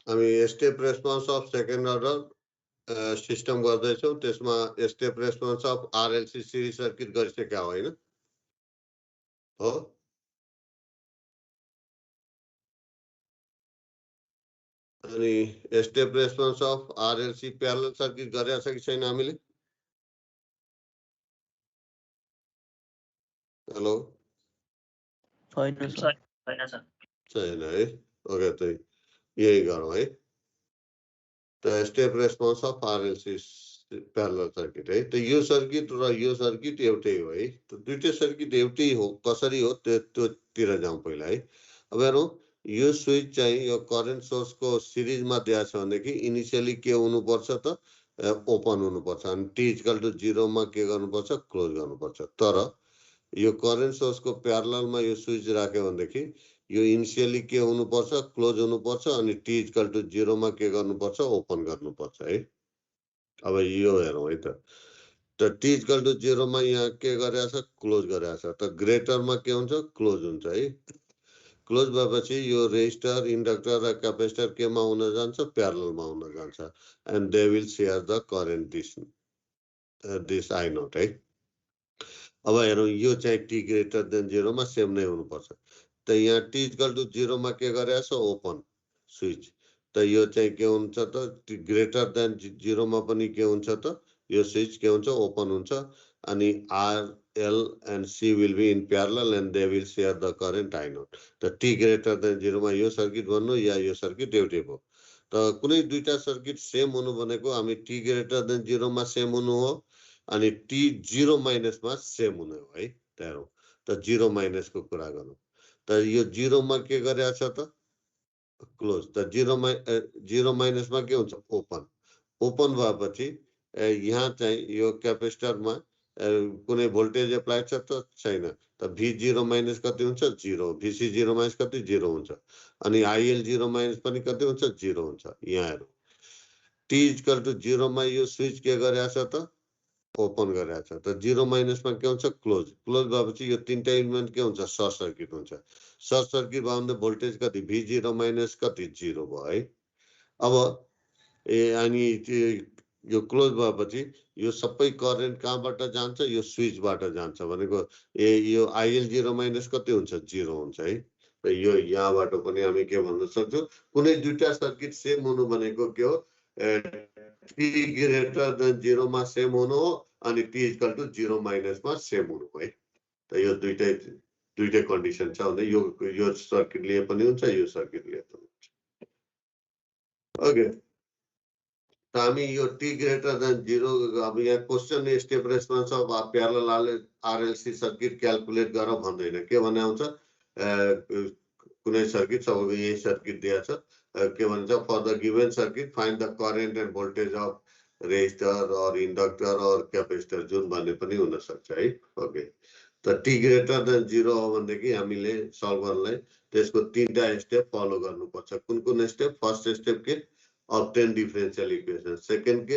हामी step response of second order system गर्दैछौँ। त्यसमा step response of RLC series circuit गरिसकेका होइन हो। अनि step response of RLC parallel circuit गरेका छ कि छैन हामीले? हेलो छैन है। ओके त यही गरौँ है। त step response of RLC parallel circuit है। त यो सर्किट र यो सर्किट एउटै हो है। त दुईटै सर्किट एउटै हो, कसरी हो त्योतिर जाउँ पहिला है। अब हेरौँ, यो स्विच चाहिँ यो करेन्ट सोर्सको सिरिजमा दिएको छ भनेदेखि इनिसियली के हुनुपर्छ त ओपन हुनुपर्छ। अनि टी इक्वल टु 0 मा के गर्नुपर्छ? क्लोज गर्नुपर्छ। तर यो करेन्ट सोर्सको प्यारललमा यो स्विच राख्यो भनेदेखि यो इनिसियली के हुनुपर्छ? क्लोज हुनुपर्छ। अनि टी इक्वल टु 0 मा के गर्नुपर्छ? ओपन गर्नुपर्छ है। अब यो हेरौँ है त टी इक्वल टु 0 मा यहाँ के गरेको छ? क्लोज गरेको छ। त ग्रेटरमा के हुन्छ? क्लोज हुन्छ है। क्लोज भएपछि यो रेजिस्टर, इन्डक्टर र क्यापेसिटर केमा हुन जान्छ? प्यारललमा हुन जान्छ। And they will share the current this I naught है। अब हेरौँ, यो चाहिँ टी ग्रेटर देन 0 मा सेम नै हुनुपर्छ। त यहाँ टी इक्वल टु 0 मा के गरेको छ? Open switch. त यो चाहिँ के हुन्छ त? ग्रेटर देन 0 मा पनि के हुन्छ त? यो स्विच के हुन्छ? ओपन हुन्छ। अनि R L and C will be in parallel and they will share the current I naught. त टी ग्रेटर देन 0 मा यो सर्किट भन्नु या यो सर्किट एउटै भयो। त कुनै दुईटा सर्किट सेम हुनु भनेको हामी टी ग्रेटर देन 0 मा सेम हुनु हो अनि टी 0 माइनसमा सेम हुने हो है। हेरौँ त 0 माइनसको कुरा गरौँ। त यो 0 मा के गरेको छ त? क्लोज। त 0 माइनसमा के हुन्छ? ओपन। ओपन भएपछि यहाँ चाहिँ यो क्यापेसिटरमा कुनै भोल्टेज एप्लाई छ त? छैन। त V0 माइनस कति हुन्छ? 0। VC 0 माइनस कति? 0 हुन्छ। अनि IL 0 माइनस पनि कति हुन्छ? 0 हुन्छ। यहाँ हेरौँ, टी इक्वल टु 0 मा यो स्विच के गरेको छ त? ओपन गरेको छ। त 0 माइनसमा के हुन्छ? क्लोज। क्लोज भएपछि यो तीनटा इलिमेन्ट के हुन्छ? सर्ट सर्किट हुन्छ। सर्ट सर्किट भयो भने भोल्टेज कति? V0 माइनस कति? 0 भयो है। अब अनि यो क्लोज भएपछि यो सबै करेन्ट कहाँबाट जान्छ? यो स्विचबाट जान्छ भनेको यो IL 0 माइनस कति हुन्छ? 0 हुन्छ है। र यो यहाँबाट पनि हामी के भन्न सक्छौँ? कुनै दुईटा सर्किट सेम हुनु भनेको के हो? टी ग्रेटर देन 0 मा सेम हुनु हो अनि टी इक्वल टु 0 माइनसमा सेम हुनु है। त यो दुईटै कन्डिसन छ भने यो सर्किट लिए पनि हुन्छ, यो सर्किट लिए पनि हुन्छ। ओके, त हामी यो टी ग्रेटर देन 0 अब यहाँ question step response of parallel RLC circuit calculate गर भन्दैन। के भने आउँछ? कुनै सर्किट, सबैको यही सर्किट दिएको छ। के भन्छ? For the given circuit find the current and voltage of resistor or inductor or capacitor, जुन भन्ने पनि हुन सक्छ है। ओके, त टी ग्रेटर देन 0 हो भनेदेखि हामीले सल्भरलाई त्यसको तीनटा स्टेप फलो गर्नुपर्छ। कुन कुन स्टेप? फर्स्ट स्टेप के? obtain differential equation. Second के?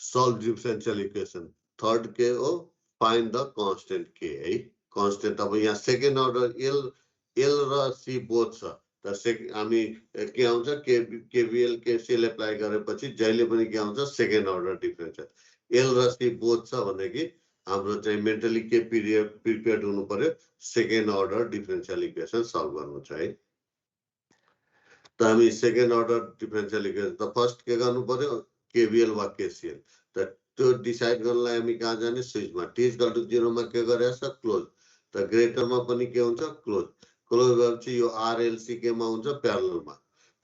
solve differential equation. Third के हो? find the constant k है। constant अब यहाँ सेकेन्ड अर्डर L र C बोथ छ। त हामी के आउँछ? KVL KCL एप्लाई गरेपछि जहिले पनि के आउँछ? Second order differential. L र C बोथ छ भनेदेखि हाम्रो चाहिँ मेन्टली के प्रिपेयर्ड हुनु पर्यो? Second order differential equation solve गर्नु छ है। त हामी सेकेन्ड अर्डर डिफरेन्सियल इक्वेसन त फर्स्ट के गर्नु पर्यो? KVL वा KCL। त त्यो डिसाइड गर्नलाई हामी कहाँ जाने? स्विचमा। टी इक्वल टु 0 मा के गरेछ? क्लोज। त ग्रेटरमा पनि के हुन्छ? क्लोज। क्लोज भएपछि यो आरएलसी केमा हुन्छ? प्यारललमा।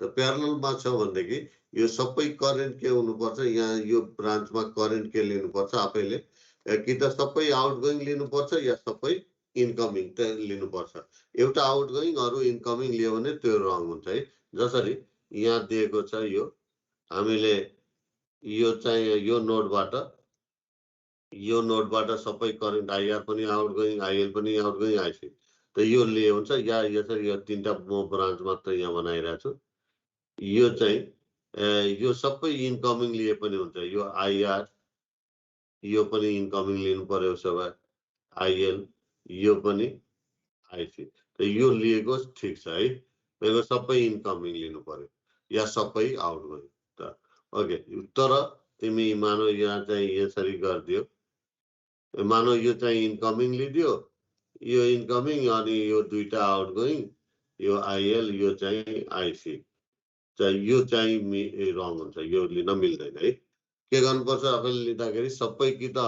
त प्यारललमा छ भनेदेखि यो सबै करेन्ट के हुनुपर्छ? यहाँ यो ब्रान्चमा करेन्ट के लिनुपर्छ? आफैले कि त सबै आउटगोइङ लिनुपर्छ या सबै इनकमिङ त लिनुपर्छ। एउटा आउटगोइङ अरू इनकमिङ लियो भने त्यो रङ हुन्छ है। जसरी यहाँ दिएको छ, यो हामीले यो चाहिँ यो नोडबाट सबै करेन्ट आइआर पनि आउटगोइङ, आइएल पनि आउटगोइङ, आइसी त यो लिए हुन्छ या यसरी यो तीनटा म ब्रान्च मात्र यहाँ बनाइरहेको छु। यो चाहिँ यो सबै इनकमिङ लिए पनि हुन्छ। यो आइआर यो पनि इनकमिङ लिनु पर्यो, उसो भए आइएल यो पनि आइसी। त यो लिएको ठिक छ है। भनेको सबै इन्कमिङ लिनु पर्यो या सबै आउटगोइङ त ओके। तर तिमी मानौ यहाँ चाहिँ यसरी गरिदियो, मानौ यो चाहिँ इन्कमिङ लिदियो, यो इन्कमिङ अनि यो दुईटा आउटगोइङ, यो आइएल यो चाहिँ आइसी चाहिँ यो चाहिँ रङ हुन्छ, यो लिन मिल्दैन है। के गर्नुपर्छ आफूले लिँदाखेरि सबै कि त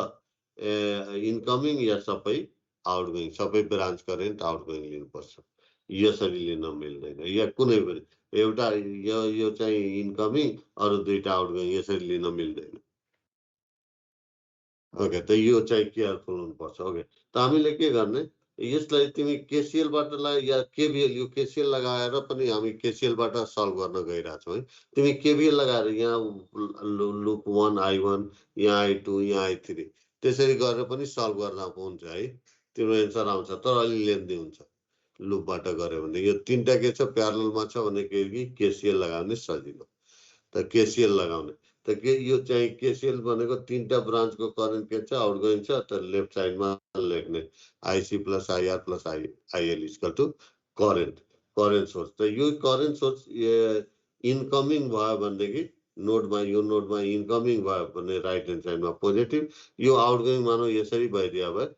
इन्कमिङ या सबै आउटगोइङ, सबै ब्रान्च करेन्ट आउटगोइङ लिनुपर्छ, यसरी लिन मिल्दैन। या कुनै पनि एउटा यो चाहिँ इन्कमिङ अरू दुईटा आउटगोइङ यसरी लिन मिल्दैन। ओके, त यो चाहिँ केयरफुल हुनुपर्छ। ओके, त हामीले के गर्ने, यसलाई तिमी केसिएलबाट या केबिएल, यो केसिएल लगाएर पनि हामी केसिएलबाट सल्भ गर्न गइरहेछौँ है। तिमी केबिएल लगाएर यहाँ लुप 1 I1, यहाँ I2, यहाँ I3 त्यसरी गरेर पनि सल्भ गर्न हुन्छ है, तिम्रो एन्सर आउँछ। तर अलि लेन्दी हुन्छ लुपबाट गऱ्यो भने। यो तीनटा के छ, प्यारललमा छ भने कि केसिएल लगाउने सजिलो। त केसिएल लगाउने त के यो चाहिँ केसिएल भनेको तीनटा ब्रान्चको करेन्ट के छ, आउटगोइङ छ। त लेफ्ट साइडमा लेख्ने IC plus IR plus IL equal to current source. त यो करेन्ट सोर्स इन्कमिङ भयो भनेदेखि नोडमा, यो नोडमा इन्कमिङ भयो भने राइट ह्यान्ड साइडमा पोजिटिभ, यो आउटगोइङ मानौ यसरी भइदियो भए,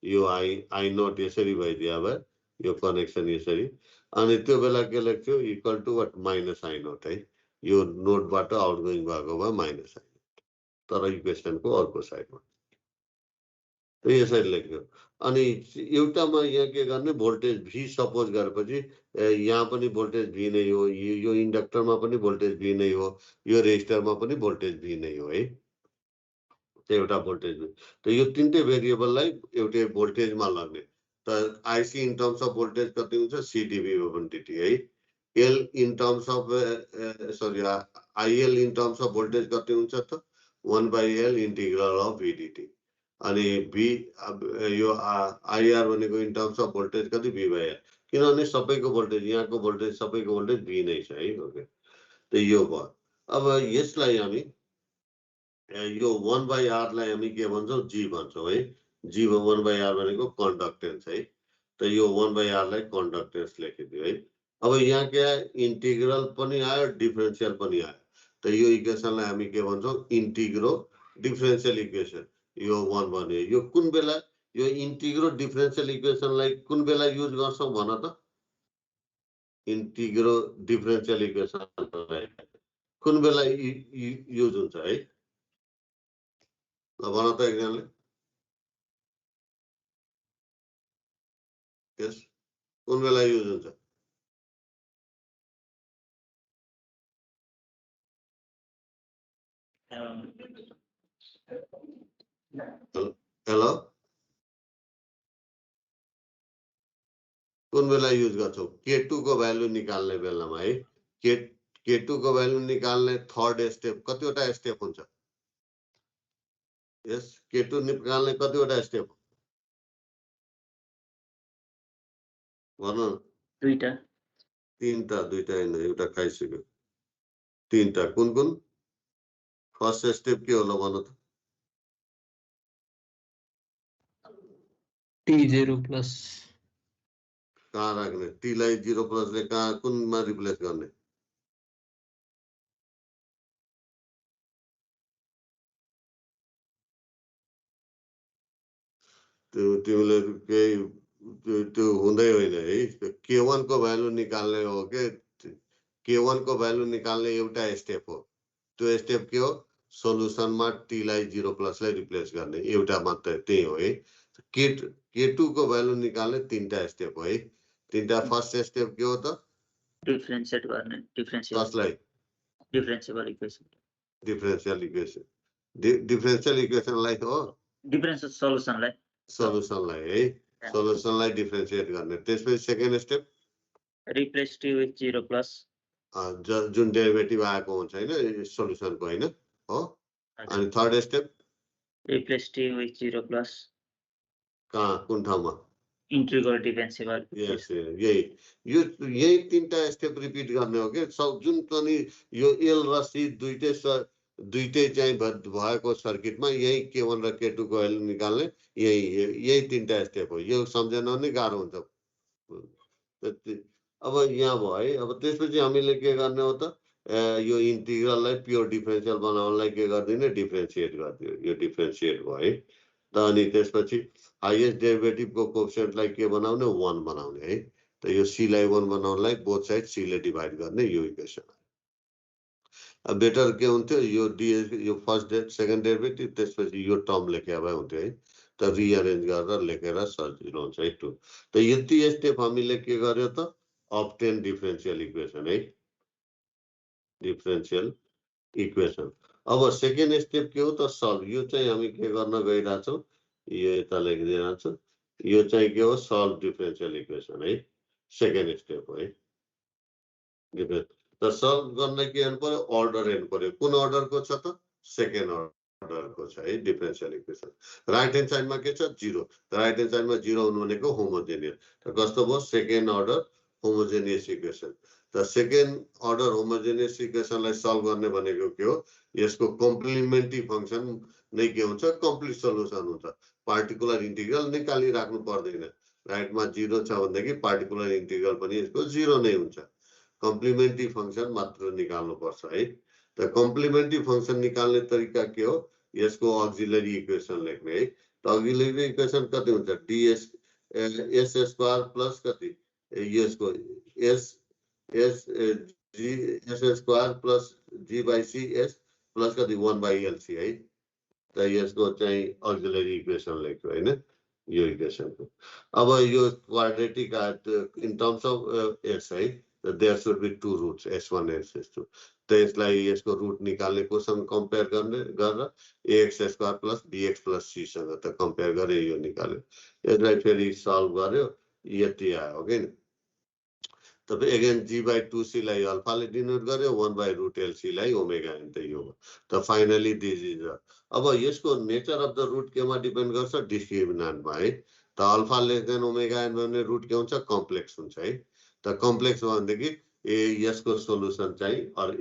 यो आई नोट यसरी भइदियो भए, यो कनेक्सन यसरी, अनि त्यो बेला के लेख्थ्यो, equal to what minus I naught है, यो नोडबाट आउटगोइङ भएको भए माइनस आई नोट, तर इक्वेसनको अर्को साइडमा त यसरी लेख्यो। अनि एउटामा यहाँ के गर्ने, भोल्टेज भी सपोज गरेपछि यहाँ पनि भोल्टेज भी नै हो, यो इन्डक्टरमा पनि भोल्टेज भी नै हो, यो रेजिस्टरमा पनि भोल्टेज भी नै हो है, एउटा भोल्टेज। त यो तीनटै भेरिएबललाई एउटै भोल्टेजमा लग्ने। त आइसी इन टर्म्स अफ भोल्टेज कति हुन्छ, सिडिभी /dt है। L in terms of IL in terms of voltage कति हुन्छ त, 1/L इंटीग्रल अफ VDT। अनि भी यो आइआर भनेको इन टर्म्स अफ भोल्टेज कति, V/L, किनभने सबैको भोल्टेज, यहाँको भोल्टेज सबैको भोल्टेज भी नै छ है। ओके, त यो भयो। अब यसलाई हामी यो 1/R लाई हामी के भन्छौँ, जी भन्छौँ है। जी 1/R भनेको कन्डक्टेन्स है। त यो 1/R लाई कन्डक्टेन्स लेखिदियो है। अब यहाँ के आयो, इन्टिग्रल पनि आयो, डिफरेन्सियल पनि आयो। त यो इक्वेसनलाई हामी के भन्छौँ, इन्टिग्रो डिफरेन्सियल इक्वेसन। यो 1 भन्यो, यो कुन बेला, यो इन्टिग्रो डिफरेन्सियल इक्वेसनलाई कुन बेला युज गर्छौँ भन त, इन्टिग्रो डिफरेन्सियल इक्वेसनलाई कुन बेला युज हुन्छ है, ल भन त एकजनाले। यस, कुन बेला युज हुन्छ, हेलो, कुन बेला युज गर्छौ, K2 को भ्यालु निकाल्ने बेलामा है। K2 को भ्यालु निकाल्ने थर्ड स्टेप, कतिवटा स्टेप हुन्छ, यस K2 निकाल्ने कतिवटा स्टेप भन्नु, दुईटा, तीनटा, दुईटा हैन, एउटा खाइसक्यो, तीनटा। कुन कुन, फर्स्ट स्टेप के होला भन्नु त, T0 प्लस कहाँ राख्ने, टी लाई 0 प्लसले कहाँ कुनमा रिप्लेस गर्ने, तिमीले त्यो हुँदै होइन है। K1 को भ्यालु निकाल्ने हो के, K1 को भ्यालु निकाल्ने एउटा स्टेप हो। त्यो स्टेप के हो, सोलुसनमा टी लाई 0 प्लसलाई रिप्लेस गर्ने, एउटा मात्र त्यही हो है। K2 को भ्यालु निकाल्ने तीनटा स्टेप हो है। तीनटा, फर्स्ट स्टेप के हो त, डिफरेन्शिएट गर्ने, कसलाई, डिफरेन्शिएबल इक्वेसन, डिफरेन्शियल इक्वेसनलाई हो, डिफरेन्शियल सोलुसनलाई है, सोलुसनलाई डिफरेन्शिएट गर्ने। त्यसपछि second step, replace T with 0 plus, जुन डेरिभेटिभ आएको हुन्छ हैन सोलुसनको हैन हो। अनि third step, replace T with 0 plus, कहाँ कुन ठाउँमा, इंटीग्रल डिफरेन्शिएबल। यस, यही तीनटा स्टेप रिपिट गर्ने हो के। जुन पनि यो एल र सी दुईटै चाहिँ भएको सर्किटमा यही K1 र K2 को भ्यालु निकाल्ने यही तीनटा स्टेप हो। यो सम्झन नै गाह्रो हुन्छ। अब यहाँ भयो है। अब त्यसपछि हामीले के गर्ने हो त यो इन्टिग्रललाई प्योर डिफरेन्सियल बनाउनलाई के गरिदिने डिफरेन्सिएट गरिदियो। यो डिफरेन्सिएट भयो है। त अनि त्यसपछि हाइएस्ट डेरिभेटिभको कोएफिसिएन्टलाई के बनाउने 1 बनाउने है। त यो c लाई 1 बनाउनलाई बोथ साइड c ले डिभाइड गर्ने यो इक्वेसन। अब बेटर के हुन्थ्यो यो यो फर्स्ट सेकेन्ड डेरिभेटिभ त्यसपछि यो टर्म लेखे भए हुन्थ्यो है। त रिअरेन्ज गरेर लेखेर सजिलो हुन्छ है 2। त यति स्टेप हामीले के गर्यो त obtain डिफरेन्शियल इक्वेसन है। Differential equation. अब सेकेन्ड स्टेप के हो त सल्भ। यो चाहिँ हामी के गर्न गइरहेछौँ यो यता लेखिदिइरहेको छु। यो चाहिँ के हो सल्भ डिफरेन्शियल इक्वेसन है। सेकेन्ड स्टेप हो है। त सल्भ गर्न के हेर्नु पर्यो अर्डर हेर्नु पर्यो। कुन अर्डरको छ त सेकेन्ड अर्डरको छ है डिफरेन्शियल इक्वेसन। राइट ह्यान्ड साइडमा के छ 0। राइट ह्यान्ड साइडमा 0 हुनु भनेको होमोजेनियस। त कस्तो भयो सेकेन्ड अर्डर होमोजेनियस इक्वेसन। त सेकेन्ड अर्डर होमोजेनियस इक्वेसनलाई सल्भ गर्ने भनेको के हो यसको कम्प्लिमेन्ट्री फंक्सन नै के हुन्छ कम्प्लिट सोलुसन हुन्छ। पार्टिकुलर इन्टिग्रल निकालिराख्नु पर्दैन। राइटमा 0 छ भनेदेखि पार्टिकुलर इन्टिग्रल पनि यसको 0 नै हुन्छ। कम्प्लिमेन्ट्री फंक्सन मात्र निकाल्नु पर्छ है। त कम्प्लिमेन्ट्री फंक्सन निकाल्ने तरिका के हो यसको अक्सिलरी इक्वेसन लेख्ने है। त अक्सिलरी इक्वेसन कति हुन्छ ds s स्क्वायर प्लस कति यसको s square plus g by c s plus कति 1 बाई lc है। त यसको चाहिँ अक्सिलरी इक्वेसन लेख्यो हैन यो इक्वेसनको। अब यो quadratic in terms of s है there should be 2 roots s1 s2। त यसलाई यसको रुट निकाल्ने कोसँग कम्पेयर गर्ने गरेर ax square plus bx plus c सँग त कम्पेयर गरे यो निकाल्यो। यसलाई फेरि सल्भ गर्यो यति आयो के नि। तब अगेन g बाई 2c लाई अल्फाले डिनोट गर्यो 1 बाई रुट lc लाई ओमेगा n त यो त फाइनली दिस इज अब यसको नेचर अफ द रुट केमा डिपेन्ड गर्छ डिस्क्रिमिनेन्टमा है। त alpha less than omega n भने रुट के हुन्छ कम्प्लेक्स हुन्छ है। त कम्प्लेक्स भनेदेखि यसको सोलुसन चाहिँ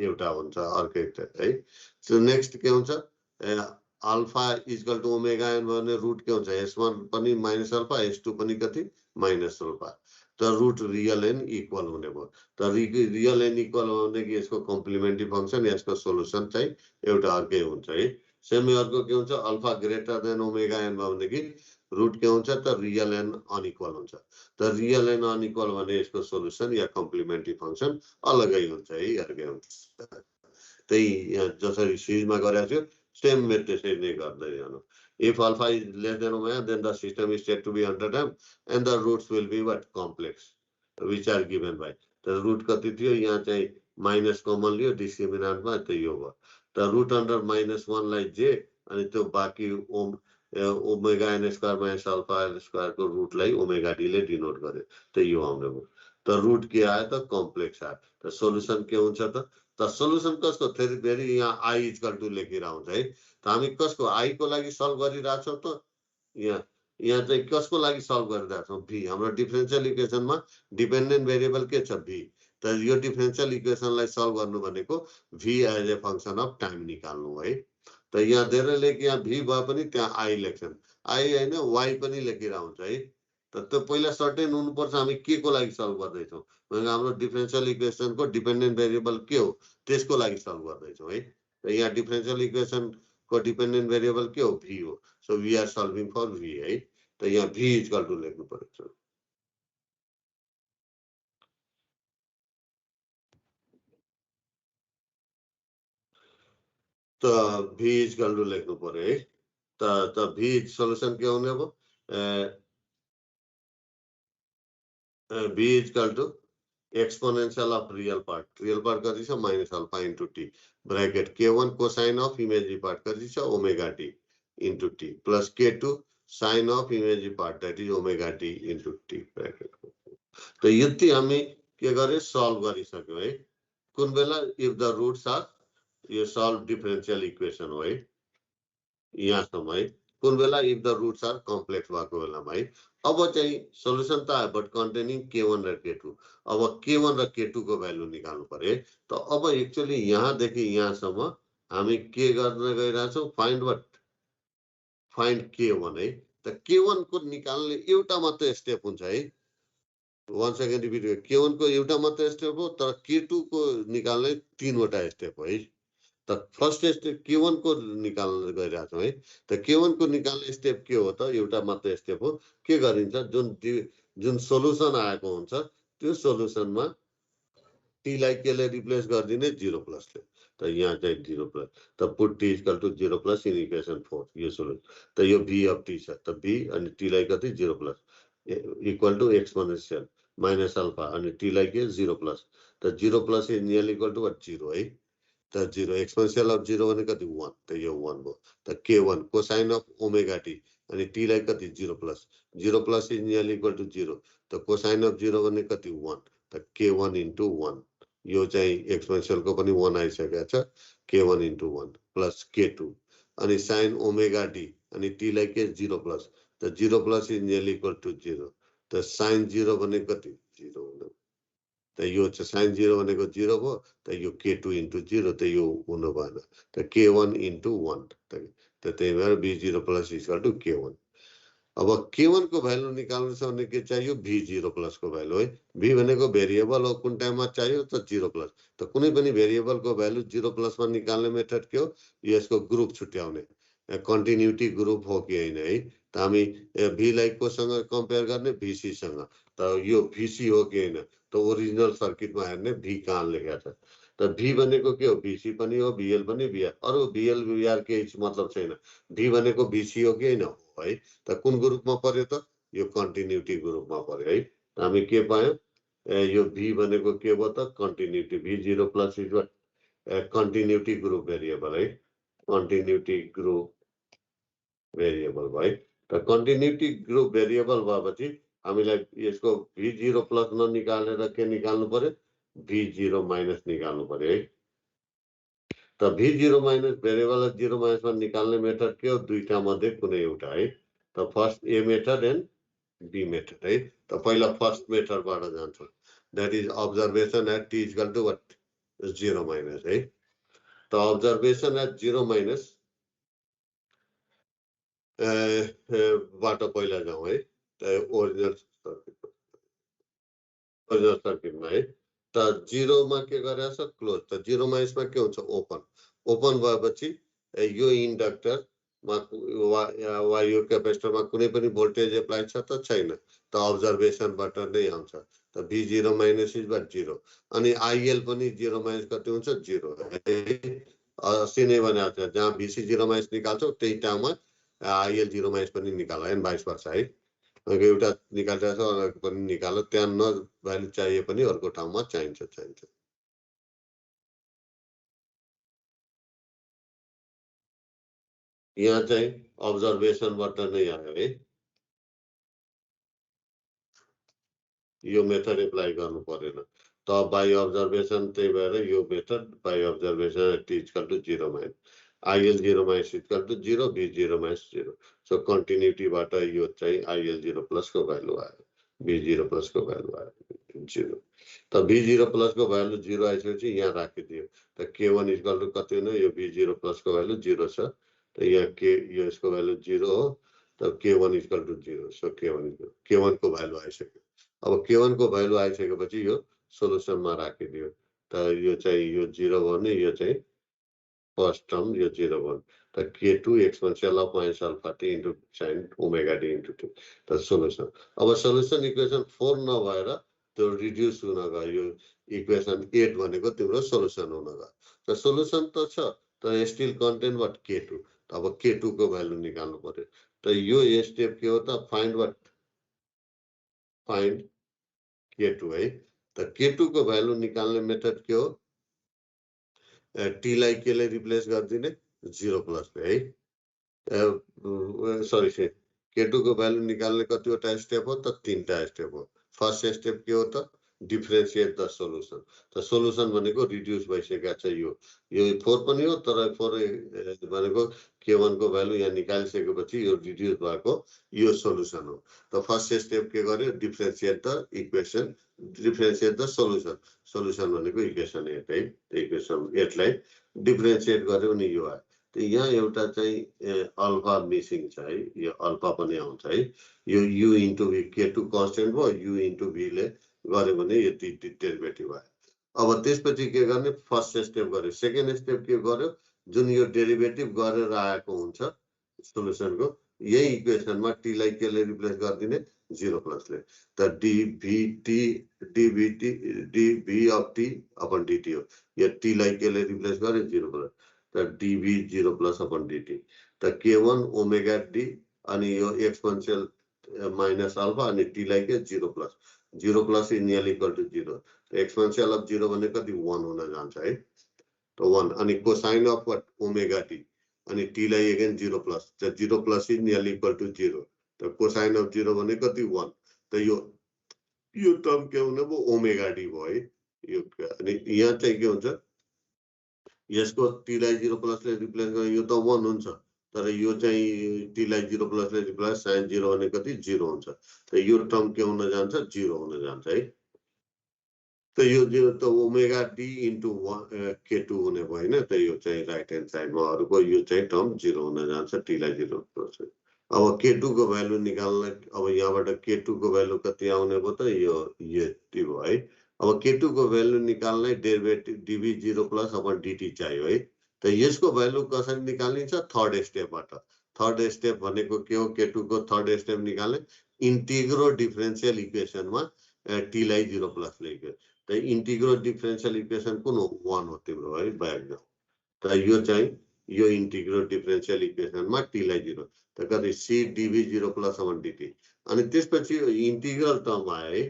एउटा हुन्छ अर्कै है। सो नेक्स्ट के हुन्छ alpha equal to omega n भने रुट के हुन्छ s1 पनि माइनस अल्फा s2 पनि कति माइनस अल्फा। त रुट रियल एन इक्वल हुने भयो। त रियल एन इक्वल भनेदेखि यसको कम्प्लिमेन्ट्री फंक्सन यसको सोलुसन चाहिँ एउटा अर्कै हुन्छ है। सेमी अर्को के हुन्छ alpha greater than omega n भनेदेखि रुट के हुन्छ त रियल एन अनइक्वल हुन्छ। त रियल एन अनइक्वल भने यसको सोलुसन या कम्प्लिमेन्ट्री फंक्सन अलगै हुन्छ है अर्कै हुन्छ। त्यही जसरी सिरिजमा गरेको थियो सेम मेथड त्यसरी नै गर्दै जानु। If alpha is less than omega, then the system is said to be under damped and the roots will be what complex, which are given by the root कति थियो यहाँ चाहिँ माइनस कमन लियो डिस्क्रिमिनेन्टमा त यो भयो। त रुट अन्डर -1 लाई j अनि त्यो बाँकी omega n square minus alpha स्क्वायरको रुटलाई ओमेगा डी ले डिनोट गर्यो त यो आउने भयो। त रुट के आयो त कम्प्लेक्स आयो। त सोलुसन के हुन्छ त सोलुसन कसको फेरि यहाँ i इक्वल टु लेखेर हुन्छ है। त हामी कसको i को लागि सल्भ गरिरहेछौँ त यहाँ चाहिँ कसको लागि सल्भ गरिरहेछौँ v। हाम्रो डिफरेन्शियल इक्वेसनमा डिपेन्डेन्ट भेरिएबल के छ v। त यो डिफरेन्शियल इक्वेसनलाई सल्भ गर्नु भनेको v as a function of time निकाल्नु है। त यहाँ धेरैले यहाँ v भए पनि त्यहाँ i लेख्छन् i हैन y पनि लेखेर हुन्छ है। त त्यो पहिला सर्टेन हुनुपर्छ हामी के को लागि सल्भ गर्दैछौँ भनेको हाम्रो डिफरेन्शियल इक्वेसनको डिपेन्डेन्ट भेरिएबल के हो त्यसको लागि सल्भ गर्दैछौँ है। त यहाँ डिफरेन्शियल इक्वेसन को डिपेन्डेन्ट भेरिएबल के हो v हो। So we are solving for v है। त यहाँ v इक्वल टु लेख्नु पर्छ। त v इक्वल टु लेख्नु पर्यो है। त v सोलुसन के हुने भयो v equal to exponential of real part कति छ minus alpha into t bracket k1 cosine of imaginary part कति छ omega t into t plus k2 sine of imaginary part that is omega t into t bracket. त यति हामी के गरे solve गरिसक्यौँ है। कुन बेला इफ द रुट्स आर यो सल्भ डिफरेन्शियल इक्वेसन हो है यहाँसम्म है। कुन बेला if the roots are complex भएको बेलामा है। अब चाहिँ सोलुसन त आयो बट कन्टेनिङ k1 र k2। अब k1 र k2 को भ्यालु निकाल्नु पर्यो है। त अब एक्चुअली यहाँदेखि यहाँसम्म हामी के गर्न गइरहेछौँ फाइन्ड व्हाट फाइन्ड k1 है। त k1 को निकाल्ने एउटा मात्र स्टेप हुन्छ है। वान सेकेन्ड रिपिट K1 को एउटा मात्र स्टेप हो तर K2 को निकाल्ने 3 वटा स्टेप हो है त फर्स्ट स्टेप K1 को निकाल्न गइरहेको छौँ है त K1 को निकाल्ने स्टेप के हो त एउटा मात्र स्टेप हो के गरिन्छ जुन सोलुसन आएको हुन्छ त्यो सोलुसनमा t लाई केले रिप्लेस गरिदिने 0 प्लसले त यहाँ चाहिँ 0 प्लस त put t equal to 0 plus in equation 4 यो सोल्युसन त यो v अफ t छ त v अनि t लाई कति 0 plus equal to exponential minus alpha अनि t लाई के 0 प्लस त 0 plus is nearly equal to what 0 है त 0 एक्सपोनेन्शियल अफ 0 भने कति 1 त यो 1 भयो त k1 cosine of omega t अनि t लाई कति 0 plus is nearly equal to 0 त कोसाइन अफ 0 भने कति 1 त k1 इन्टु 1 यो चाहिँ एक्सपोनेन्शियल को पनि 1 आइसकेको छ k1 इन्टु 1 प्लस k2 अनि साइन ओमेगा t अनि t लाई के 0 प्लस त 0 plus is nearly equal to 0 त साइन 0 भने कति 0 हुनु त यो चाहिँ साइन 0 भनेको 0 भयो त यो k2 इन्टु 0 त यो हुनु भएन त k1 इन्टु 1 त त्यही भएर b0 plus equal to k1 अब k1 को भ्यालु निकाल्नु छ भने के चाहियो v0 प्लस को भ्यालु है v भनेको भेरिएबल हो कुन टाइममा चाहियो त 0 प्लस त कुनै पनि भेरिएबल को भ्यालु 0 प्लस मा निकाल्ने मेथड के हो यसको ग्रुप छुट्याउने कन्टिन्युटी ग्रुप हो कि हैन है त हामी v लाई कोसँग कम्पेयर गर्ने vc सँग त यो vc हो कि हैन त ओरिजिनल सर्किटमा हेर्ने v कहाँ लेखेको छ त v भनेको के हो vc पनि हो vl पनि vr अरु vl vr के मतलब छैन v भनेको vc हो कि हैन है त कुन ग्रुपमा पर्यो त यो कन्टिन्युटी ग्रुपमा पर्यो है त हामी के पायौं यो v भनेको के भयो त continuity v0 plus is what continuity group variable है कन्टिन्युटी ग्रुप भेरिएबल भयो है त कन्टिन्युटी ग्रुप भेरिएबल भएपछि हामीलाई यसको v0 प्लस ननिकालेर के निकाल्नु पर्यो v0 माइनस निकाल्नु पर्यो है त v0 माइनस भेरिएबल 0 माइनस मा निकाल्ने मेथड के हो दुईटा मध्ये कुनै एउटा है त first A method and B method है त पहिला फर्स्ट मेथडबाट जान्छौं that is observation at t equal to what 0 minus है त अब्जर्भेसन एट 0 माइनस बाट पहिला जाउँ है त ओरिजिनल सर्किटमा है त 0 मा के गरेछ क्लोज त 0 माइनस मा के हुन्छ ओपन भएपछि यो इन्डक्टर मा वा यो क्यापेसिटरमा कुनै पनि भोल्टेज एप्लाई छ त छैन त अब्जर्भेसनबाट नै आउँछ त v0 माइनस इज व्हाट 0 अनि IL पनि 0 माइनस कति हुन्छ 0 अस्ति नै भनेको छ जहाँ vc 0 माइनस निकाल्छौ त्यही ठाउँमा IL 0 माइनस पनि निकाल है भाइस वर्सा है एउटा निकालिरहेको छ अर्को पनि निकाल्यो त्यहाँ न भ्यालु चाहिए पनि अर्को ठाउँमा चाहिन्छ यहाँ चाहिँ अब्जर्भेसनबाट नै आयो है यो मेथड एप्लाई गर्नु परेन त बाइ अब्जर्भेसन त्यही भएर यो method by observation t equal to 0 minus IL 0 minus equal to 0 v0 minus 0 so कन्टिन्युटीबाट यो चाहिँ IL 0 प्लस को भ्यालु आयो v0 प्लस को भ्यालु आयो 0 त v0 प्लस को भ्यालु 0 आइसकेपछि यहाँ राखिदियो त k1 इक्वल टु कति हुने यो v0 प्लस को भ्यालु 0 छ त यहाँ के यो यसको भ्यालु 0 हो त k1 equal to 0 so k1 को भ्यालु आइसक्यो अब k1 को भ्यालु आइसकेपछि यो सोलुसनमा राखिदियो त यो चाहिँ यो 0 भयो भने यो चाहिँ फर्स्ट टर्म यो 0 भयो त k2 exponential of minus alpha t into sign omega t into 2 त सोलुसन अब सोलुसन इक्वेसन 4 नभएर त्यो रिड्युस हुन गयो यो इक्वेसन 8 भनेको तिम्रो सोलुसन हुन गयो त सोलुसन त छ त स्टिल कन्टेन्ट व्हाट k2 अब k2 को भ्यालु निकाल्नु पर्यो त यो स्टेप के हो त फाइन्ड k2 है त k2 को भ्यालु निकाल्ने मेथड के हो t लाई केले रिप्लेस गरिदिने 0 प्लस है सरी k2 को भ्यालु निकाल्ने कतिवटा स्टेप हो त 3टा स्टेप हो फर्स्ट स्टेप के हो त डिफरेन्शिएट द सोलुसन त सोलुसन भनेको रिड्युस भइसकेको छ यो 4 पनि हो तर 4 भनेको k1 को भ्यालु यहाँ निकालिसकेपछि यो रिड्युस भएको यो सोलुसन हो त फर्स्ट स्टेप के गर्यो differentiate the equation differentiate the solution भनेको इक्वेसन 8 है इक्वेसन 8 लाई डिफरेन्शिएट गर्यो भने यो आयो तो यहाँ एउटा चाहिँ अल्फा मिसिङ छ है, यो अल्फा पनि आउँछ है। यो u into v k2 constant भयो, u इन्टु v ले गर्यो भने यति डेरिभेटिभ आयो। अब त्यसपछि के गर्ने, फर्स्ट स्टेप गर्यो। सेकेन्ड स्टेप के गर्यो, जुन यो डेरिभेटिभ गरेर आएको हुन्छ सोलुसनको, यही इक्वेसनमा टी लाई केले रिप्लेस गरिदिने, 0 प्लसले। त dv of t upon dt हो। यो टी लाई केले रिप्लेस गर्यो, 0 प्लस, त dv 0 प्लस अपन dt। त k1 ओमेगा d अनि यो एक्सपोनेन्शियल माइनस अल्फा अनि टी लाई के 0 plus, 0 plus is near equal to 0। Exponential of 0 भने कति 1 हुन जान्छ है। त 1 अनि cosine of what omega t अनि टी लाई अगेन 0 प्लस, त 0 plus is near equal to 0। त कोसाइन अफ 0 भने कति 1। त यो टर्म के हुने भयो, ओमेगा डी भयो है। यो अनि यहाँ चाहिँ के हुन्छ, यसको टी लाई 0 प्लसले रिप्लेस गर्यो, यो त 1 हुन्छ, तर यो चाहिँ टी लाई 0 प्लसले रिप्लेस साइन 0 भने कति 0 हुन्छ। त यो टर्म के हुन जान्छ, 0 हुन जान्छ है। त यो 0 त ओमेगा डी इन्टु k2 हुने भयो हैन। त यो चाहिँ राइट ह्यान्ड साइडमा अरुको यो चाहिँ टर्म 0 हुन जान्छ, टी लाई 0 प्लस। अब k2 को भ्यालु निकाल्न, अब यहाँबाट k2 को भ्यालु कति आउने भयो त, यो यति भयो है। अब k2 को भ्यालु निकाल्ने derivative dv 0 plus upon dt चाहियो है। त यसको भ्यालु कसरी निकालिन्छ, थर्ड स्टेपबाट। थर्ड स्टेप भनेको के हो, k2 को थर्ड स्टेप निकाल्ने, इन्टिग्रो डिफरेन्शियल इक्वेसनमा टी लाई 0 प्लस लेख्यो। त इन्टिग्रो डिफरेन्शियल इक्वेसन कुन हो, 1 हो तिम्रो है, ब्याक जाऊ। त यो चाहिँ यो इन्टिग्रो डिफरेन्शियल इक्वेसनमा टी लाई 0, त कति c dv 0 plus upon dt। अनि त्यसपछि इन्टिग्रल टर्म आयो है।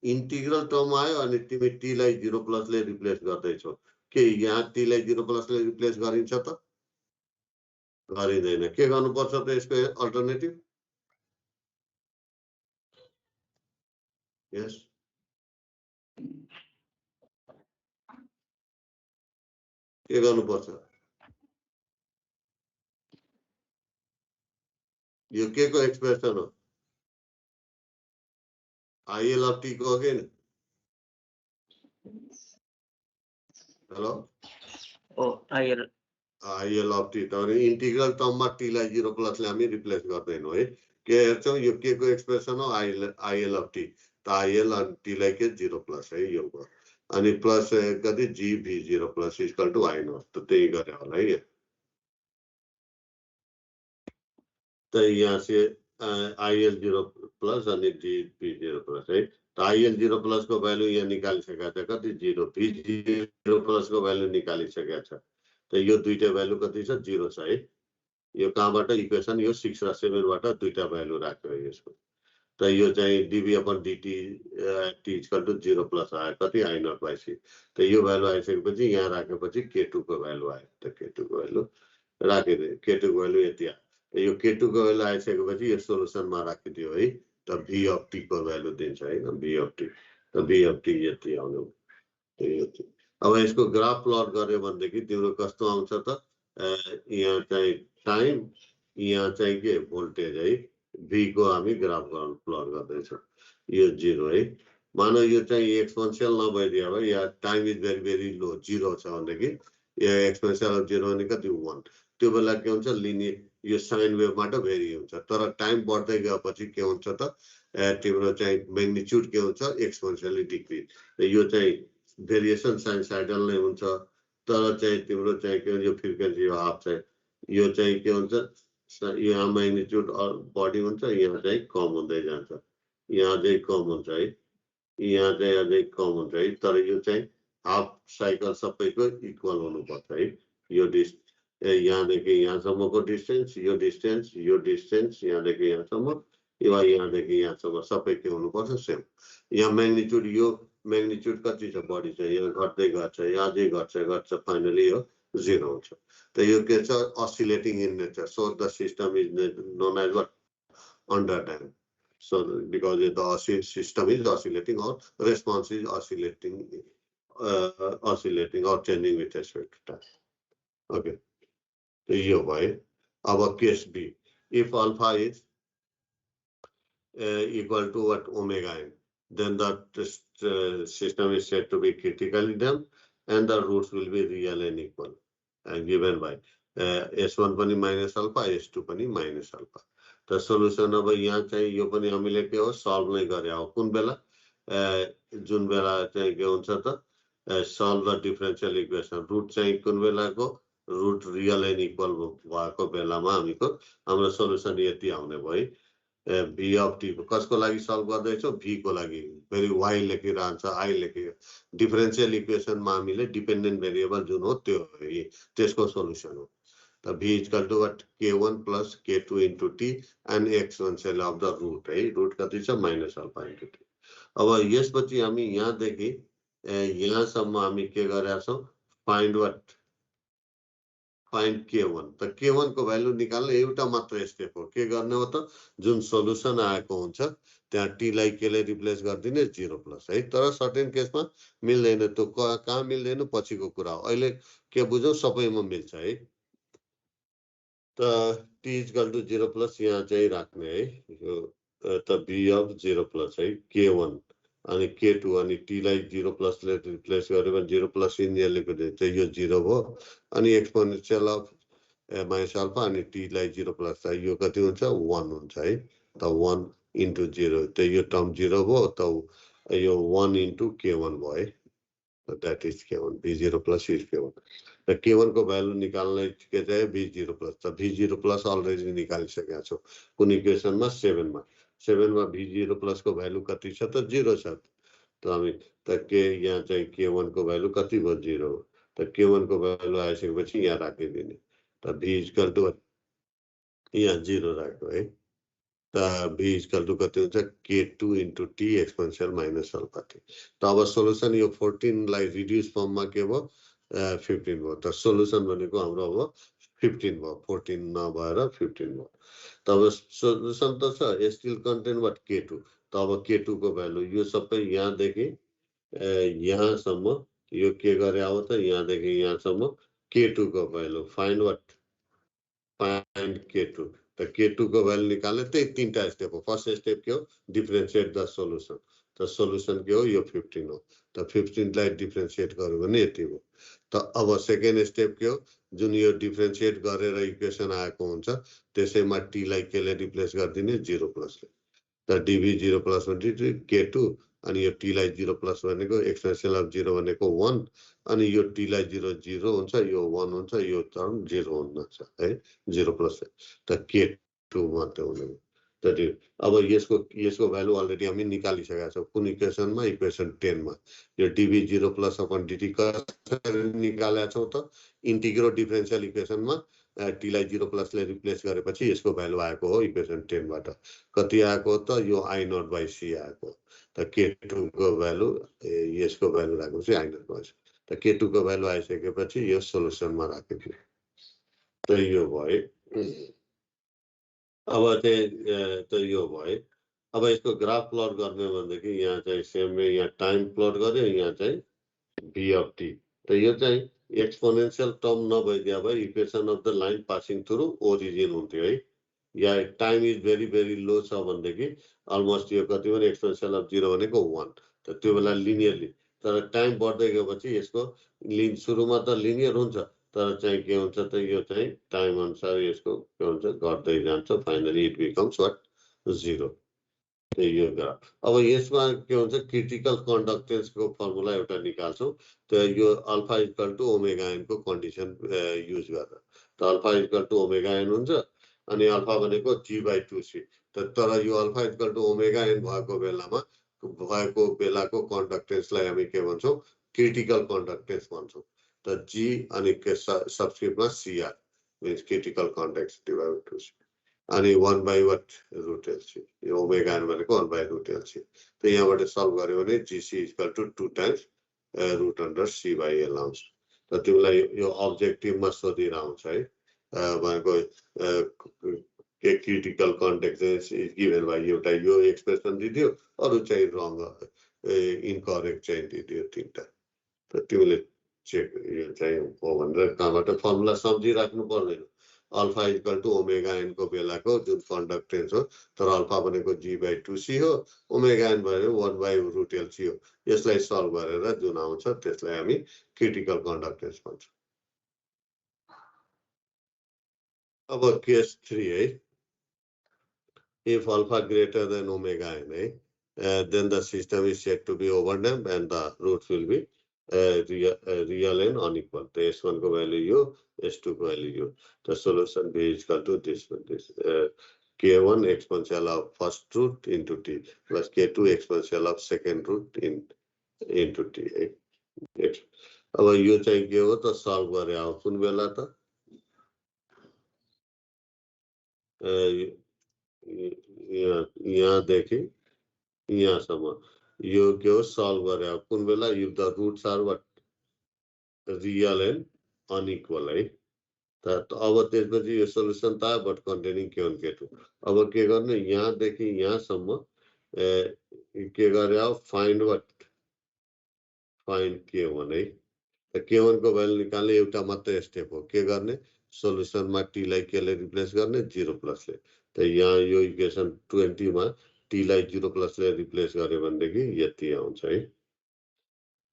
इन्टिग्रल टर्म आयो अनि तिमी टी लाई 0 प्लसले रिप्लेस गर्दैछौ। के यहाँ टी लाई 0 प्लसले रिप्लेस गरिन्छ त, गरिँदैन। के गर्नुपर्छ त यसको अल्टरनेटिभ, यस के गर्नुपर्छ, यो के को एक्सप्रेसन हो, आइएल अफ टी को हो कि नि। हेलो, आइएल अफ टी त इन्टिग्रल टर्ममा टी लाई 0 प्लसले हामी रिप्लेस गर्दैनौँ है। के हेर्छौँ, यो के को एक्सप्रेसन हो, आइएल अफ टी। त आइएल अनि टी लाई के 0 प्लस है, यो भयो। अनि प्लस कति G V 0 plus equal to I naught, त त्यही गरे होला है। त यहाँ से आइएल 0 प्लस अनि जी भी 0 प्लस है। त आइएल 0 प्लस को भ्यालु यहाँ निकालिसकेका छ, कति 0, भी 0 प्लस को भ्यालु निकालिसकेका छ। त यो दुईटा भ्यालु कति छ, 0 छ है। यो कहाँबाट इक्वेसन, यो 6 र 7 बाट दुईटा भ्यालु राख्यो यसको। त यो चाहिँ dv upon dt t equal to 0 plus आयो, कति आई नट बाई सी। त यो भ्यालु आइसकेपछि यहाँ राखेपछि k2 को भ्यालु आयो। त k2 को भ्यालु राखिदियो, k2 को भ्यालु यति आयो। त यो k2 को भ्यालु आइसकेपछि यो सोलुसनमा राखिदियो है। त v अफ t को भ्यालु दिन्छ है, v अफ t। त v अफ t यति आउने, यति। अब यसको ग्राफ प्लट गर्यो भनेदेखि तिम्रो कस्तो आउँछ त, यहाँ चाहिँ टाइम, यहाँ चाहिँ के भोल्टेज है, v को हामी ग्राफ प्लट गर्दैछौँ। यो 0 है। मानौ यो चाहिँ एक्सपोनेन्शियल नभइदियो भए, या टाइम इज भेरी भेरी लो, 0 छ भनेदेखि यो एक्सपोनेन्शियल अफ 0 भने कति 1। त्यो बेला के हुन्छ, लिनियर यो साइन वेभबाट भेरी हुन्छ। तर टाइम बढ्दै गएपछि के हुन्छ त, तिम्रो चाहिँ म्याग्निट्युड के हुन्छ, एक्सपोनेन्शियली डिक्रिज। यो चाहिँ भेरिएसन साइनसाइडल नै हुन्छ, तर चाहिँ तिम्रो चाहिँ के यो फ्रिक्वेन्सी हाफ चाहिँ यो चाहिँ के हुन्छ, यहाँ म्याग्निट्युड बढी हुन्छ, यहाँ चाहिँ कम हुँदै जान्छ, यहाँ चाहिँ कम हुन्छ है, यहाँ चाहिँ अझै कम हुन्छ है। तर यो चाहिँ हाफ साइकल सबैको इक्वल हुनुपर्छ है। यो यहाँदेखि यहाँसम्मको डिस्टेन्स, यो डिस्टेन्स, यो डिस्टेन्स, यहाँदेखि यहाँसम्म, यहाँदेखि यहाँसम्म सबै के हुनुपर्छ, सेम। यहाँ म्याग्निट्युड, यो म्याग्निट्युड कति छ, बढी छ, यहाँ घट्दै गर्छ, यहाँ अझै घट्छ, फाइनली यो 0 हुन्छ। त यो के छ, oscillating in nature, so the system is known as what, under time. So because the system is oscillating or response is oscillating or changing with respect to time. Okay, so यो भयो। अब case B, if alpha is equal to what, omega n, then the system is said to be critically damped and the roots will be real and equal and given by S1 पनि minus alpha S2 पनि minus alpha त solution अब यहाँ चाहिँ यो पनि हामीले के हो सल्भ नै गरे हो कुन बेला जुन बेला चाहिँ के हुन्छ त solve the differential equation root चाहिँ कुन बेलाको रुट रियल एन्ड इक्वल भएको बेलामा हाम्रो सोल्युसन यति आउने भयो भी अफ टी कसको लागि सल्भ गर्दैछौँ भी को लागि फेरि वाइ लेखिरहन्छ आई लेखि डिफरेन्शियल इक्वेसनमा हामीले डिपेन्डेन्ट भेरिएबल जुन हो त्यो त्यसको सोल्युसन हो त भी equal to what k1 plus k2 into t and x1 cell of the root है रुट कति छ माइनस अल्फा इन्टु टी अब यसपछि हामी यहाँदेखि यहाँसम्म हामी के गरेका छौँ फाइन्ड वाट फाइन्ड k1 त k1 को भ्यालु निकाल्न एउटा मात्र स्टेप हो के गर्ने हो त जुन सोल्युसन आएको हुन्छ त्यहाँ टी लाई केले रिप्लेस गरिदिने 0 प्लस है तर सर्टेन केसमा मिल्दैन त्यो कहाँ मिल्दैन पछिको कुरा हो अहिले के बुझौँ सबैमा मिल्छ है त टी इक्वल टु 0 प्लस यहाँ चाहिँ राख्ने है यो त भी अफ 0 प्लस है k1 अनि k2 अनि टी लाई 0 प्लसले रिप्लेस गर्यो भने 0 प्लस इन्जियरले चाहिँ यो 0 भयो अनि एक्सपोनेन्शियल अफ माइनस अल्फा अनि टी लाई 0 प्लस यो कति हुन्छ 1 हुन्छ है त 1 इन्टु 0 त यो टर्म 0 भयो त यो 1 इन्टु k1 भयो है that is k1 v0 plus is k1 त k1 को भ्यालु निकाल्न के चाहिँ v0 प्लस त v0 प्लस अलरेडी निकालिसकेका छौँ कुन इक्वेसनमा 7 मा v0 प्लस को भ्यालु कति छ त 0 छ त हामी त के यहाँ चाहिँ k1 को भ्यालु कति भयो 0 त k1 को भ्यालु आइसकेपछि यहाँ राखिदिने त v इक्वल टु यहाँ 0 राख्यो है त v इक्वल टु कति हुन्छ k2 into T exponential minus alpha T त अब सोल्युसन यो 14 लाई रिड्युस फर्ममा के भयो 15 भयो त सोल्युसन भनेको हाम्रो अब 15 भयो 14 नभएर 15 भयो तब सोल्युसन त छ स्टिल कन्टेन्ट वाट k2 तब k2 को भ्यालु यो सबै यहाँदेखि यहाँसम्म यो के गरे हो त यहाँदेखि यहाँसम्म k2 को value find what find k2 त k2 को भ्यालु निकाल्ने त्यही तीनटा स्टेप हो फर्स्ट स्टेप के हो डिफरेन्शिएट द सोल्युसन त सोल्युसन के हो यो 15 हो त 15 लाई डिफरेन्शिएट गर्यो भने यति हो त अब सेकेन्ड स्टेप के हो जुन यो डिफरेन्शिएट गरेर इक्वेसन आएको हुन्छ त्यसैमा टी लाई केले रिप्लेस गरिदिने 0 प्लसले त डिभी 0 प्लस भनेको k2 अनि यो टी लाई 0 प्लस भनेको एक्सपोनेन्शियल अफ 0 भनेको 1 अनि यो टी लाई 0 0 हुन्छ यो 1 हुन्छ यो टर्म 0 हुन्छ है 0 प्लस त k2 मात्र हुने त अब यसको भ्यालु अलरेडी हामी निकालिसकेका छौँ कुन इक्वेसनमा इक्वेसन 10 मा यो डिभी 0 प्लस अपन डिटी कसरी निकालेका छौँ त इन्टिग्रल डिफरेन्शियल इक्वेसनमा टी लाई 0 प्लसले रिप्लेस गरेपछि यसको भ्यालु आएको हो इक्वेसन 10 बाट कति आएको त यो आई नट बाई सी आएको त k2 को भ्यालु यसको भ्यालु राखेपछि आई नट बाई सी त k2 को भ्यालु आइसकेपछि यो सोल्युसनमा राखिदियो त यो भयो अब चाहिँ त यो भयो अब यसको ग्राफ प्लट गर्ने भनेदेखि यहाँ चाहिँ सेम यहाँ टाइम प्लट गर्यो यहाँ चाहिँ v अफ टी त यो चाहिँ एक्सपोनेन्शियल टर्म नभइदिया भए equation of the line passing through origin हुन्थ्यो है या टाइम इज भेरी भेरी लो छ भनेदेखि अलमोस्ट यो कति भने एक्सपोनेन्शियल अफ 0 भनेको 1 त त्यो बेला लिनियरली तर टाइम बढ्दै गएपछि यसको सुरुमा त लिनियर हुन्छ तर चाहिँ के हुन्छ त यो चाहिँ टाइम अनुसार यसको के हुन्छ घट्दै जान्छ फाइनली इट बिकम्स वाट 0 यो ग्राफ अब यसमा के हुन्छ क्रिटिकल कन्डक्टेन्सको फर्मुला एउटा निकाल्छौँ त यो alpha equal to omega n को कन्डिसन युज गरेर त alpha equal to omega n हुन्छ अनि अल्फा भनेको g/2c तर यो alpha equal to omega n भएको बेलाको कन्डक्टेन्सलाई हामी के भन्छौँ क्रिटिकल कन्डक्टेन्स भन्छौँ त g अनि सबस्क्रिप्टमा cr means critical conductance divide 2c अनि 1 बाई वाट रुट एलसी यो ओमेगा एन भनेको 1 बाई रुट एलसी त यहाँबाट सल्भ गर्यो भने GC equal to 2 times root under C by L आउँछ त तिमीलाई यो अब्जेक्टिभमा सोधेर आउँछ है भनेको critical conductance is given by एउटा यो एक्सप्रेसन दिदियो अरू चाहिँ रङ इनकरेक्ट चाहिँ दिदियो तीनटा त तिमीले चेक यो चाहिँ हो भनेर कहाँबाट फर्मुला सम्झिराख्नु पर्दैन alpha equal to omega n को बेलाको जुन कन्डक्टेन्स हो तर अल्फा भनेको g/2c हो ओमेगा एन भनेको 1 बाई रुट एलसी हो यसलाई सल्भ गरेर जुन आउँछ त्यसलाई हामी क्रिटिकल कन्डक्टेन्स भन्छौँ अब केस 3 है, if alpha greater than omega n, then the system is said to be overdamped and the roots will be real and unequal. The S1 को value यो, S2 को value यो. The solution B is equal to this one, this K1 exponential of first root into T plus K2 exponential of second root into T. अब यो चाहिँ के हो त solve गरे अब कुन बेला त यहाँदेखि यहाँसम्म यो के हो solve गरे अब कुन बेला if the roots are what real and unequal है त अब त्यसपछि यो सोलुसन त आयो बट कन्टेनिङ K1 K2 अब के गर्ने यहाँदेखि यहाँसम्म के गरे अब फाइन्ड वाट फाइन्ड K1 है K1 को भ्यालु निकाल्ने एउटा मात्रै स्टेप हो के गर्ने सोलुसनमा T लाई केले रिप्लेस गर्ने 0 प्लसले त यहाँ यो इक्वेसन 20 मा T लाई 0 प्लसले रिप्लेस गर्यो भनेदेखि यति आउँछ है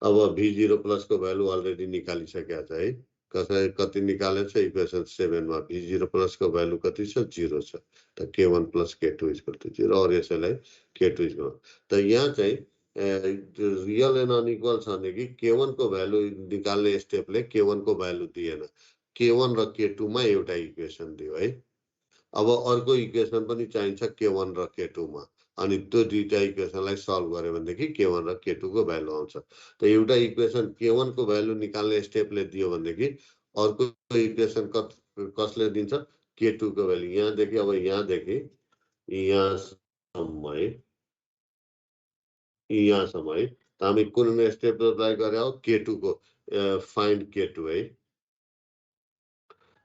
अब V0 प्लस को भ्यालु अलरेडी निकालिसकेको छ है कसै कति निकालेछ इक्वेसन 7 मा V0 प्लस को भ्यालु कति छ 0 छ त K1 plus K2 equal to 0 और यसैलाई K2 इक्वल त यहाँ चाहिँ रियल एन्ड अनइक्वल छ भने कि K1 को भ्यालु निकाल्ने स्टेपले K1 को भ्यालु दिएन K1 र K2 मा एउटा इक्वेसन दियो है अब अर्को इक्वेसन पनि चाहिन्छ K1 र K2 मा अनि त्यो दुईटा इक्वेसनलाई सल्भ गर्यो भनेदेखि K1 र K2 को भ्यालु आउँछ त एउटा इक्वेसन K1 को भ्यालु निकाल्ने स्टेपले दियो भनेदेखि अर्को इक्वेसन कसले दिन्छ K2 को भ्यालु यहाँदेखि अब यहाँदेखि यहाँसम्म है यहाँसम्म है त हामी कुन स्टेप ट्राई गरे हो K2 को फाइन्ड K2 है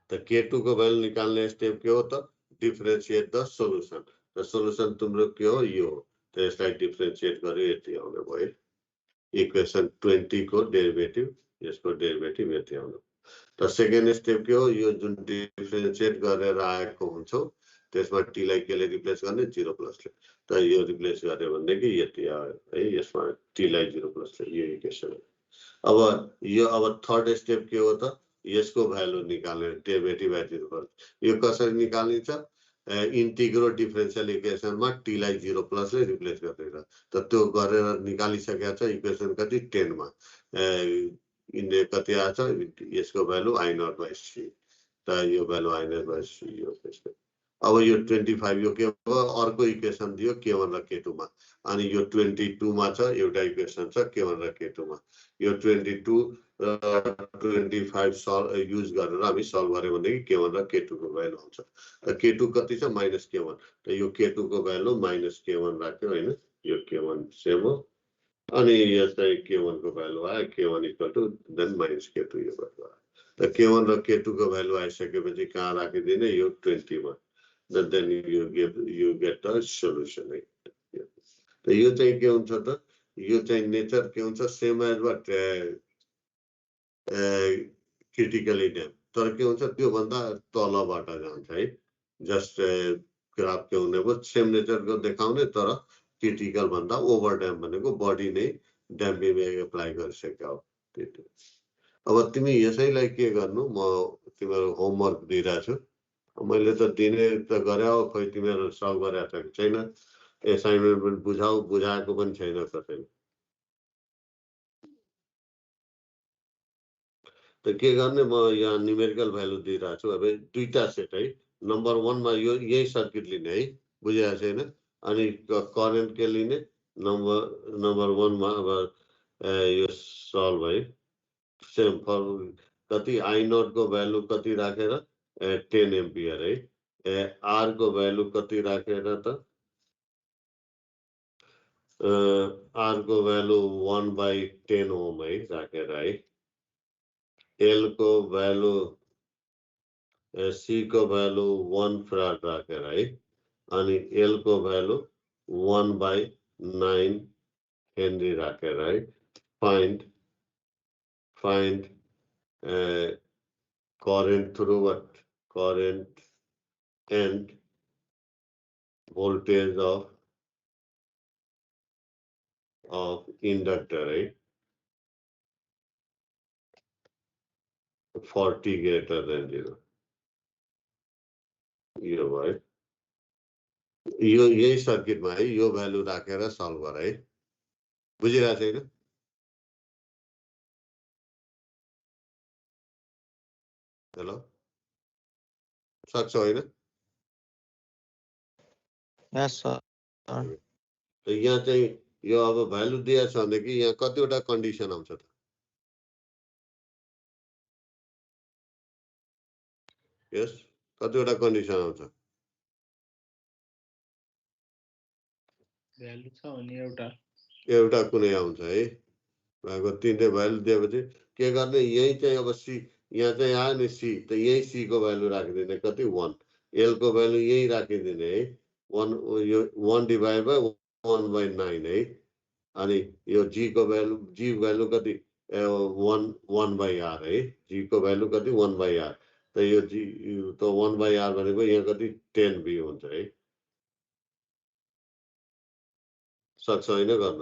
त K2 को भ्यालु निकाल्ने स्टेप के हो त डिफरेन्शिएट द सोलुसन र सोलुसन तिम्रो के हो यो हो त यसलाई डिफरेन्शिएट गर्यो यति आउने भयो इक्वेसन 20 को डेरिभेटिभ यसको डेरिभेटिभ यति आउने त सेकेन्ड स्टेप के हो यो जुन डिफरेन्शिएट गरेर आएको हुन्छ त्यसमा T लाई केले रिप्लेस गर्ने 0 प्लसले त यो रिप्लेस गर्यो भनेदेखि यति आयो है यसमा T लाई 0 प्लसले यो इक्वेसन अब यो अब थर्ड स्टेप के हो त यसको भ्यालु निकाल्ने डेरिभेटिभ एट 0 प्लस यो कसरी निकालिन्छ इन्टिग्रल डिफरेन्शियल इक्वेसनमा T लाई 0 प्लसले रिप्लेस गरेर त त्यो गरेर निकालिसकेको छ इक्वेसन कति 10 मा इन्डे कति आछ यसको भ्यालु I0/C त यो भ्यालु I0/C यो अब यो 25 यो के हो अर्को इक्वेसन दियो K1 र K2 मा अनि यो 22 मा छ एउटा इक्वेसन छ K1 र K2 मा यो 22 र 25 सल्भ युज गरेर हामी सल्भ गर्यौं भनेदेखि K1 र K2 को भ्यालु आउँछ त K2 कति छ -K1 त यो K2 को भ्यालु -K1 राख्यो हैन यो K1 सेम हो अनि यसलाई K1 को भ्यालु आयो K1 equal to then -K2 यो भ्यालु आयो त K1 र K2 को भ्यालु आइसकेपछि कहाँ राखिदिने यो 20 मा then you get a solution है त यो चाहिँ के हुन्छ त यो चाहिँ नेचर के हुन्छ same as what critically damp तर के हुन्छ त्यो भन्दा तलबाट जान्छ है जस्ट ग्राफ के हुने भयो सेम नेचरको देखाउने तर क्रिटिकल भन्दा ओभर ड्याम भनेको बडी नै ड्याम्पिङ एप्लाई गरिसक्यो अब तिमी यसैलाई के गर्नु म तिम्रो होमवर्क दिइराछु मैले त दिने त गरे हो खोइ तिमीहरू सल्भ गरेको छ कि छैन एसाइनमेन्ट पनि बुझाएको पनि छैन कसैले त के गर्ने म यहाँ न्युमेरिकल भ्यालु दिइरहेको छु अब दुईटा सेट है नम्बर 1 मा यो यही सर्किट लिने है बुझाएको छैन अनि करेन्ट के लिने नम्बर 1 मा अब यो सल्भ है सेम फर कति I0 को भ्यालु कति राखेर 10 एम्पियर है R को भ्यालु कति राखेर त R को भ्यालु 1/10 ओम है राखेर है L को भ्यालु C को भ्यालु 1 फ्याराड राखेर है अनि L को भ्यालु 1/9 हेनरी राखेर है find current through what current and voltage of inductor right 40 greater than 0 यो भयो यो यही सर्किटमा है यो भ्यालु राखेर सल्भ गर है बुझिरहेको छैन हेलो सक्छ होइन यस सर त यहाँ चाहिँ यो अब भ्यालु दिएको छ भनेदेखि यहाँ कतिवटा कन्डिसन आउँछ त यस कतिवटा कन्डिसन आउँछ भ्यालु छ भने एउटा कुनै आउँछ है भएको तीनटै भ्यालु दिएपछि के गर्ने यही चाहिँ अब सी यहाँ चाहिँ आयो नि सी त यही सी को भ्यालु राखिदिने कति 1 एल को भ्यालु यही राखिदिने है 1 यो 1 डिभाइड बाइ 1/9 है अनि यो जी को भ्यालु कति 1/r है जी को भ्यालु कति 1/r त यो जी त 1/r भनेको यहाँ कति 10b हुन्छ है सक्छ होइन गर्न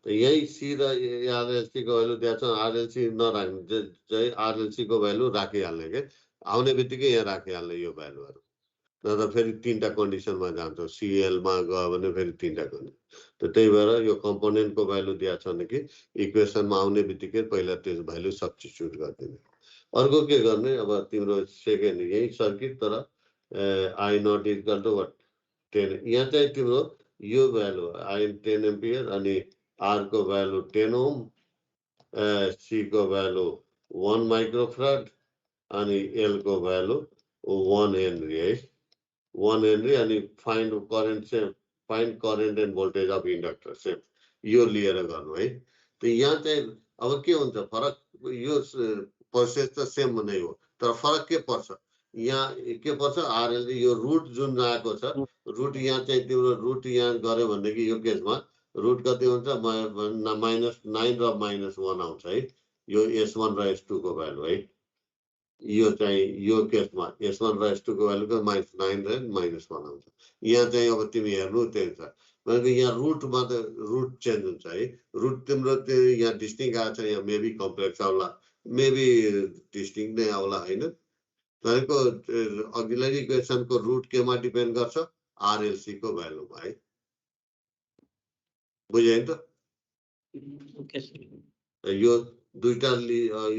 त यही सी र आरएलसी को भ्यालु दिएको छ आरएलसी नराख्ने चाहिँ आरएलसी को भ्यालु राखिहाल्ने के आउने बित्तिकै यहाँ राखिहाल्ने यो भ्यालुहरू नत्र फेरि तीनटा कन्डिसनमा जान्छ सिएलमा गयो भने फेरि तीनटा कन्डिसन त त्यही भएर यो कम्पोनेन्टको भ्यालु दिएको छ भने कि इक्वेसनमा आउने बित्तिकै पहिला त्यो भ्यालु सब्स्टिट्युट गरिदिने अर्को के गर्ने अब तिम्रो सेकेन्ड यही सर्किट तर I naught equal to what 10 यहाँ चाहिँ तिम्रो यो भ्यालु आई 10 एम्पियर अनि आर को भ्यालु 10 ओम सी को भ्यालु 1 माइक्रोफ्याराड अनि एल को भ्यालु 1 हेनरी है 1 हेनरी अनि find current and voltage of inductor same यो लिएर गर्नु है त यहाँ चाहिँ अब के हुन्छ फरक यो प्रोसेस त सेम नै हो तर फरक के पर्छ यहाँ के पर्छ आरएल यो रुट जुन आएको छ रुट यहाँ चाहिँ तिम्रो रुट यहाँ गर्यो भनेदेखि यो केसमा रुट कति हुन्छ -9 र -1 आउँछ है यो S1 र S2 को भ्यालु है यो चाहिँ यो केसमा S1 र S2 को भ्यालु -9 र -1 आउँछ यहाँ चाहिँ अब तिमी हेर्नु त्यही छ भनेको यहाँ रुटमा त रुट चेन्ज हुन्छ है रुट तिम्रो त्यो यहाँ डिस्टिङ आएको छ यहाँ मेबी कम्प्लेक्स आउला मेबी डिस्टिङ नै आउला होइन भनेको अघिल्लो इक्वेसनको रुट केमा डिपेन्ड गर्छ आरएलसी को भ्यालुमा है बुझ्यो नि त यो दुईटा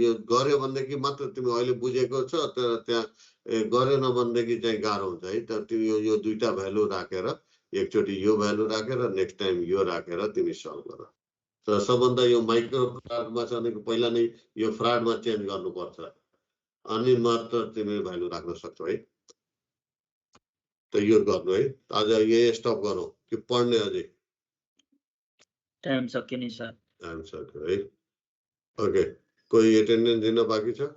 यो गर्यो भनेदेखि मात्र तिमी अहिले बुझेको छ तर त्यहाँ गरेन भनेदेखि चाहिँ गाह्रो हुन्छ है तर तिमी यो दुईटा भ्यालु राखेर एकचोटि यो भ्यालु राखेर नेक्स्ट टाइम यो राखेर तिमी सल्भ गर तर सबभन्दा यो माइक्रो फ्राडमा छ भनेको पहिला नै यो फ्राडमा चेन्ज गर्नुपर्छ अनि मात्र तिमी भ्यालु राख्न सक्छौ है त यो गर्नु है आज यही स्टप गरौँ कि पढ्ने अझै टाइम सक्यो नि सर टाइम सक्यो है ओके कोही एटेन्डेन्स दिन बाँकी छ